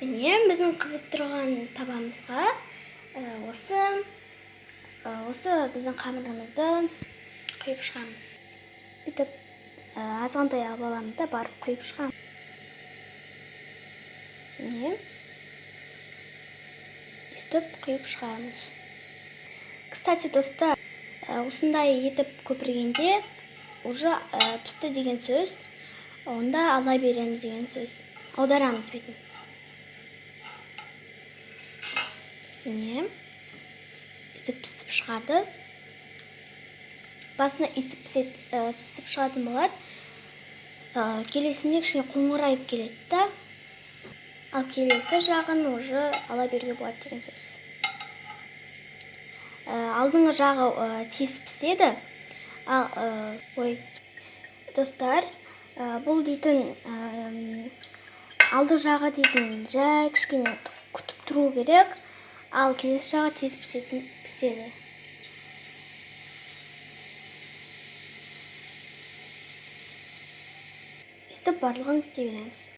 Міне, біздің қызып тұрған табамызға осы біздің қамырымызды құйып шығамыз. Бүйтіп азғантай алып аламыз да барып құйып шығамыз. Міне, өстіп құйып шығамыз. Кстати, достар, осындай етіп көпіргенде уже пісті деген сөз, онда ала береміз деген сөз. Аударамыз бетін. Міне, үйтіп пісіп шығады. Басына үйтіп пісіп шығатын болады. Келесінде кішкене қоңырайып келеді да. Ал келесі жағын уже ала беруге болады деген сөз. Алдыңғы жағы тез піседі. Достар, бұл дейтін алды жағы дейтін жай кішкене күтіп тұру керек. Ал келесі жағы тез піседі. Өстіп барлығын істей береміз.